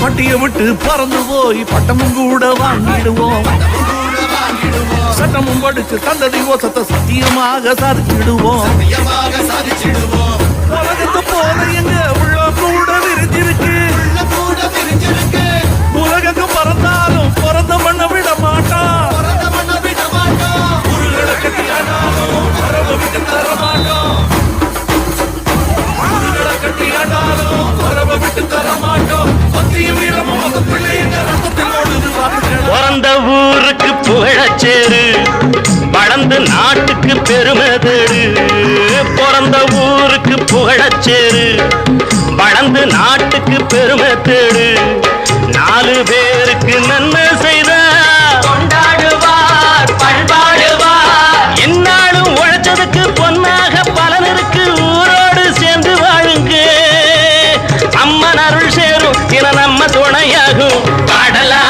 பட்டியை விட்டு பறந்து போய் பட்டமும் கூட வாங்கிடுவோம். சட்டமும் படிச்சு தந்தடி ஓசத்தை சத்தியமாக சாதிச்சிடுவோம். உலகத்தை போல எங்க உள்ள கூட விரிஞ்சிருக்கு. உலகம் பறந்தாலும் பிறந்த மண்ண விட மாட்டான். உருளை கட்டியானாலும் பறவை விட்டு தர மாட்டோம். உருளை கட்டியானாலும் பறவை விட்டு தர மாட்டோம். பத்தியும் வீரமும் அந்த பிள்ளைங்க ரத்தத்தில் ஓடுது. பிறந்த ஊருக்கு புகழச்சேரு, வளர்ந்து நாட்டுக்கு பெருமை தேடு. பிறந்த ஊருக்கு புகழச்சேரு, வளர்ந்து நாட்டுக்கு பெருமை தேடு. 4 பேருக்கு நன்மை செய்த கொண்டாடுவார் பண்பாடுவார். என்னாலும் உழைச்சதுக்கு பொன்னாக பலன் இருக்கு. ஊரோடு சேர்ந்து வாழுங்க. அம்மன் அருள் சேரும் தின நம்ம துணையாகும். பாடலா